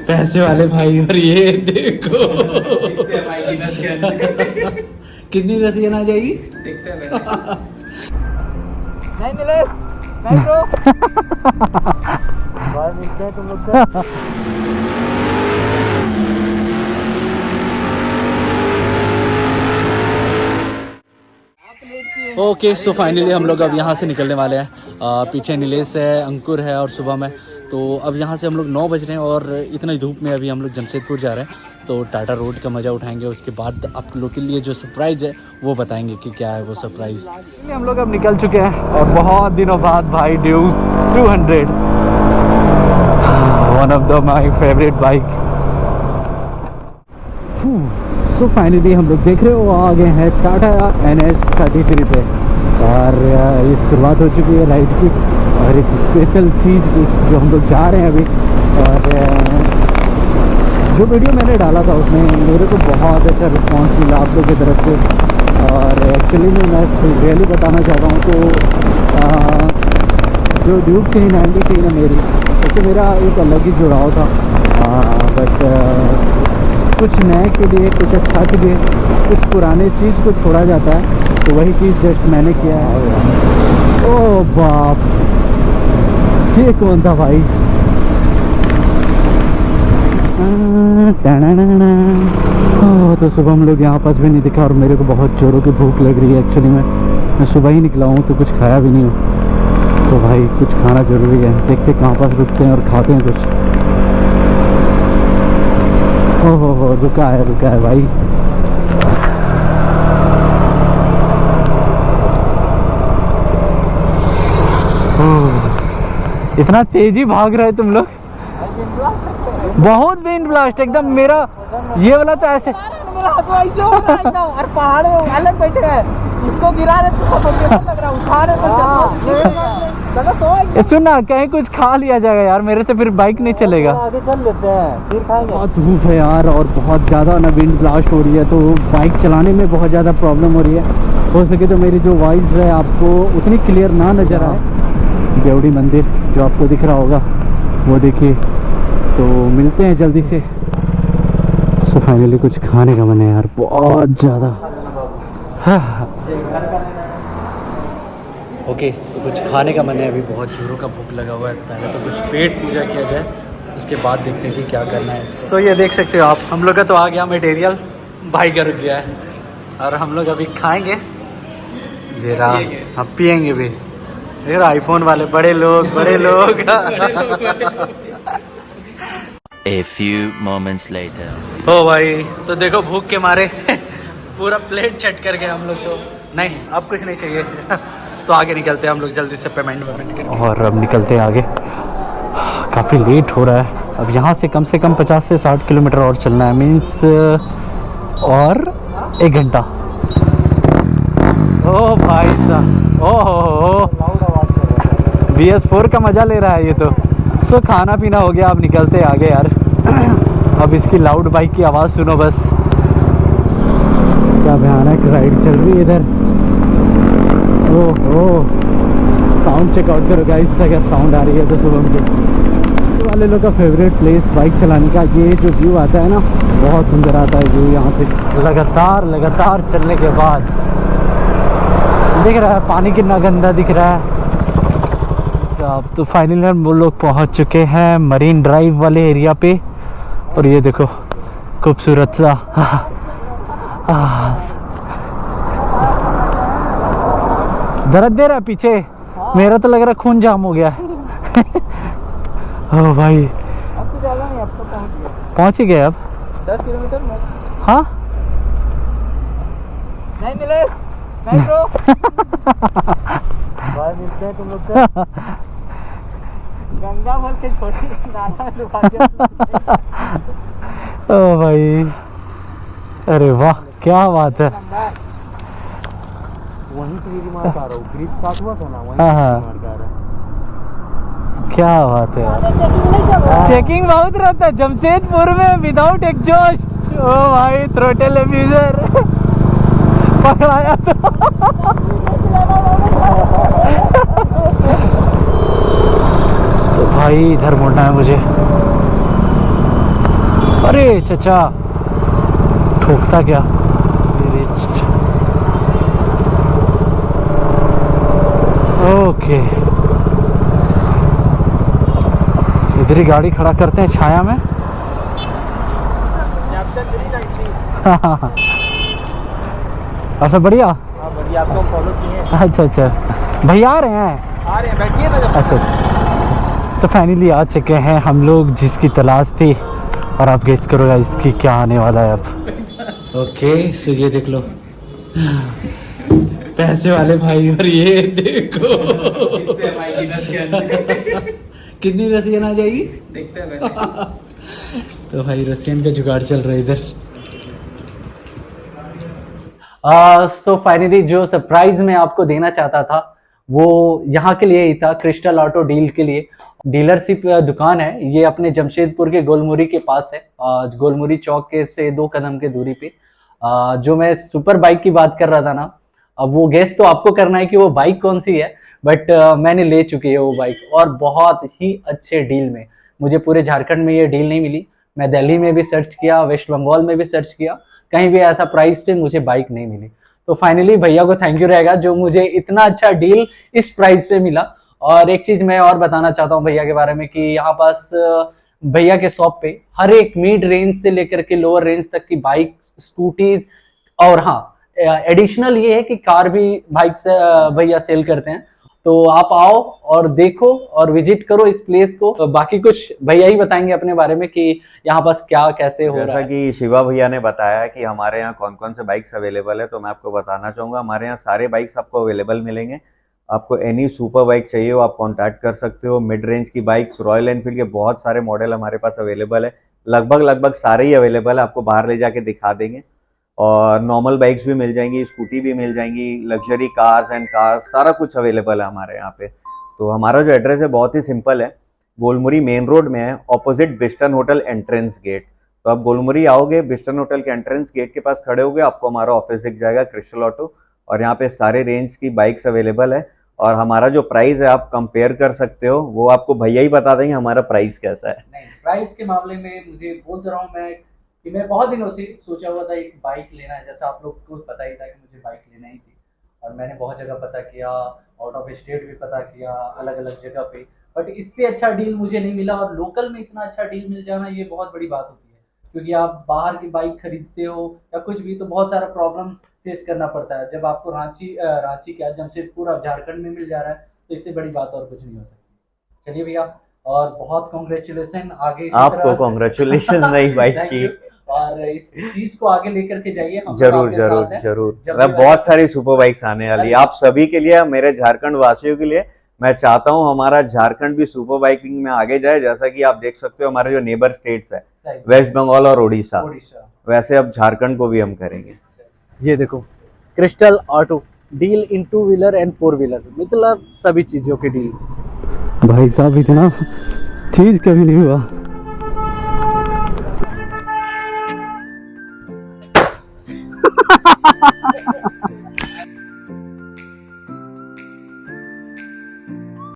पैसे वाले भाई। और ये देखो कितनी रसीन आ जाएगी। नहीं मिले नहीं ब्रो। भाई मिलते हैं तुम लोग से। ओके सो फाइनली हम लोग अब यहाँ से निकलने वाले हैं। पीछे नीलेश है, अंकुर है और शुभम है। तो अब यहाँ से हम लोग 9 बज रहे हैं और इतनी धूप में अभी हम लोग जमशेदपुर जा रहे हैं। तो टाटा रोड का मज़ा उठाएंगे, उसके बाद आप लोग के लिए जो सरप्राइज़ है वो बताएंगे कि क्या है वो सरप्राइज़। हम लोग अब निकल चुके हैं और बहुत दिनों बाद भाई Duke 200 one of the my favourite bike. So finally हम लोग देख रहे हो आ गए हैं टाटा NS33 पे और ये शुरुआत हो चुकी है राइड की और एक स्पेशल चीज़ की जो हम लोग जा रहे हैं अभी। और जो वीडियो मैंने डाला था उसमें मेरे को बहुत अच्छा रिस्पांस मिला आप लोग की तरफ से। और एक्चुअली में मैं रियली बताना चाहता हूँ तो जो ड्यूक थी 90 थी ना मेरी, उससे मेरा एक अलग ही जुड़ाव था। बट कुछ नए के लिए, कुछ अच्छा के लिए, कुछ पुराने चीज़ को छोड़ा जाता है। तो वही चीज़ जस्ट मैंने किया है। ओ बाप, ये कौन था भाई? तो सुबह हम लोग यहाँ पास भी नहीं दिखा और मेरे को बहुत जोरों की भूख लग रही है। एक्चुअली मैं सुबह ही निकला हूँ तो कुछ खाया भी नहीं हूँ। तो भाई कुछ खाना ज़रूरी है, देखते कहाँ पास रुकते हैं और खाते हैं कुछ। ओहो रुका है भाई। इतना तेजी भाग रहे तुम लोग, बहुत विंड ब्लास्ट एकदम। मेरा ये वाला तो ऐसे और पहाड़ में अलग बैठे हैं, इसको गिरा रहे तो लग रहा उठा रहे तो सुनना कहीं कुछ खा लिया जाएगा यार, मेरे से फिर बाइक नहीं चलेगा। आगे चल लेते हैं फिर खाएंगे। बहुत धूप है यार और बहुत ज़्यादा ना विंड ब्लास्ट हो रही है तो बाइक चलाने में बहुत ज़्यादा प्रॉब्लम हो रही है। हो सके तो मेरी जो वॉइस है आपको उतनी क्लियर ना नज़र आए। देवड़ी मंदिर जो आपको दिख रहा होगा वो देखिए। तो मिलते हैं जल्दी से। सो फाइनली कुछ खाने का मन है यार बहुत ज़्यादा। ओके तो कुछ खाने का मन है, अभी बहुत जोरों का भूख लगा हुआ है। तो पहले तो कुछ पेट पूजा किया जाए, उसके बाद देखते हैं कि क्या करना है। सो ये देख सकते हो आप, हम लोग का तो आ गया मटेरियल, भाई का रुक गया है और हम लोग अभी खाएंगे जीरा, हम पियेंगे भी। देख रहा आईफोन वाले बड़े लोग A few moments later. ओ भाई तो देखो भूख के मारे पूरा प्लेट चट कर गए हम लोग। तो नहीं अब कुछ नहीं चाहिए तो आगे निकलते हैं हम लोग जल्दी से पेमेंट करके। और अब निकलते हैं आगे, काफ़ी लेट हो रहा है। अब यहाँ से कम 50 से 60 किलोमीटर और चलना है, मीन्स और 1 घंटा। ओ भाई साहब, ओहो BS4 का मज़ा ले रहा है ये तो। सो खाना पीना हो गया, अब निकलते हैं आगे यार। अब इसकी लाउड बाइक की आवाज़ सुनो बस, क्या भयानक राइड चल रही है इधर। ओहो साउंड चेकआउट करो गाइस, अगर साउंड आ रही है तो शुभम के वाले लोग का फेवरेट प्लेस बाइक चलाने का। ये जो व्यू आता है ना बहुत सुंदर आता है व्यू यहाँ से, लगातार चलने के बाद। दिख रहा है पानी कितना गंदा दिख रहा है। अब तो फाइनली हम लोग पहुँच चुके हैं मरीन ड्राइव वाले एरिया पे। और ये देखो खूबसूरत सा दर्द दे रहा है पीछे। मेरा तो लग रहा है खून जाम हो गया है। ओ भाई अब तो ज़्यादा नहीं, अब तो पहुँच ही गए अब 10 किलोमीटर में। हाँ नहीं मिले नहीं ब्रो। भाई मिलते हैं तुम लोग से। गंगा बोल के छोटी नाला में डुबा दिया। ओ भाई अरे वाह क्या बात है। वहीं से भी मार पा रहा हूँ, ग्रिप काट हुआ था ना वहीं से मार पा रहा है। क्या बात है यार, चेकिंग बहुत रहता है जमशेदपुर में विदाउट एग्जॉस्ट। ओ भाई थ्रोटल अब्यूजर पकड़ाया तो। तो भाई इधर मुड़ना है मुझे। अरे चचा ठोकता क्या। ओके इधर ही गाड़ी खड़ा करते हैं छाया में। अच्छा बढ़िया। बढ़िया, आपको फॉलो किए। अच्छा अच्छा भैया आ रहे हैं बैठिए ना। अच्छा तो फाइनली आ चुके हैं हम लोग जिसकी तलाश थी, और आप गेस करो इसकी क्या आने वाला है अब। ओके सो ये देख लो पैसे वाले भाई, और ये देखो कितनी रसियन आ जाएगी देखते हैं। तो भाई रसियन का जुगाड़ चल रहा है इधर। सो फाइनली जो सरप्राइज मैं आपको देना चाहता था वो यहाँ के लिए ही था, क्रिस्टल ऑटो डील के लिए। डीलरशिप दुकान है ये, अपने जमशेदपुर के गोलमुरी के पास है, गोलमुरी चौक के से 2 कदम के दूरी पे। जो मैं सुपर बाइक की बात कर रहा था ना, अब वो गेस तो आपको करना है कि वो बाइक कौन सी है, बट मैंने ले चुकी है वो बाइक, और बहुत ही अच्छे डील में। मुझे पूरे झारखंड में ये डील नहीं मिली। मैं दिल्ली में भी सर्च किया, वेस्ट बंगाल में भी सर्च किया, कहीं भी ऐसा प्राइस पे मुझे बाइक नहीं मिली। तो फाइनली भैया को थैंक यू रहेगा जो मुझे इतना अच्छा डील इस प्राइस पे मिला। और एक चीज मैं और बताना चाहता हूँ भैया के बारे में कि यहाँ पास भैया के शॉप पे हर एक मिड रेंज से लेकर के लोअर रेंज तक की बाइक, स्कूटीज, और हाँ एडिशनल ये है कि कार भी बाइक से भैया सेल करते हैं। तो आप आओ और देखो और विजिट करो इस प्लेस को। तो बाकी कुछ भैया ही बताएंगे अपने बारे में कि यहाँ पास क्या कैसे हो रहा जैसा है। कि शिवा भैया ने बताया कि हमारे यहाँ कौन कौन से बाइक्स अवेलेबल है, तो मैं आपको बताना चाहूँगा हमारे यहाँ सारे बाइक्स आपको अवेलेबल मिलेंगे। आपको एनी सुपर बाइक चाहिए हो आप कांटेक्ट कर सकते हो। मिड रेंज की बाइक्स, रॉयल एनफील्ड के बहुत सारे मॉडल हमारे पास अवेलेबल है, लगभग सारे ही अवेलेबल है, आपको बाहर ले जाके दिखा देंगे। और नॉर्मल बाइक्स भी मिल जाएंगी, स्कूटी भी मिल जाएंगी, लग्जरी कार्स एंड कार्स, सारा कुछ अवेलेबल है हमारे यहाँ पे। तो हमारा जो एड्रेस है बहुत ही सिंपल है, गोलमुरी मेन रोड में है, ऑपोजिट बिस्टन होटल एंट्रेंस गेट। तो आप गोलमुरी आओगे, बिस्टन होटल के एंट्रेंस गेट के पास खड़े होगे, आपको हमारा ऑफिस दिख जाएगा क्रिस्टल ऑटो, और यहाँ पे सारे रेंज की बाइक्स अवेलेबल है। और हमारा जो प्राइस है आप कंपेयर कर सकते हो, वो आपको भैया ही बता देंगे हमारा प्राइस कैसा है। नहीं, प्राइस के मामले में मुझे बोल रहा हूँ मैं कि मैं बहुत दिनों से सोचा हुआ था एक बाइक लेना है, जैसा आप लोग को पता ही था कि मुझे बाइक लेना ही थी। और मैंने बहुत जगह पता किया, आउट ऑफ स्टेट भी पता किया, अलग अलग जगह पे, बट इससे अच्छा डील मुझे नहीं मिला। और लोकल में इतना अच्छा डील मिल जाना ये बहुत बड़ी बात होती है, क्योंकि आप बाहर की बाइक खरीदते हो या कुछ भी तो बहुत सारा प्रॉब्लम फेस करना पड़ता है। जब आपको रांची क्या जमशेदपुर अब झारखंड में मिल जा रहा है तो इससे बड़ी बात और कुछ नहीं हो सकती। चलिए भैया, और बहुत कॉन्ग्रेचुलेसन आगे आपको कॉन्ग्रेचुलेशन नई बाइक की, और इस चीज को आगे लेकर के जाइए। जरूर मैं बहुत सारी सुपर बाइक्स आने वाली है आप सभी के लिए, मेरे झारखंड वासियों के लिए। मैं चाहता हूं हमारा झारखंड भी सुपर बाइकिंग में आगे जाए, जैसा कि आप देख सकते हो हमारे जो नेबर स्टेट्स है वेस्ट बंगाल और उड़ीसा, वैसे अब झारखंड को भी हम करेंगे। ये देखो crystal auto deal in 2 wheeler and 4 wheeler, मतलब सभी चीजों की डील। भाई साहब इतना चीज कभी नहीं हुआ।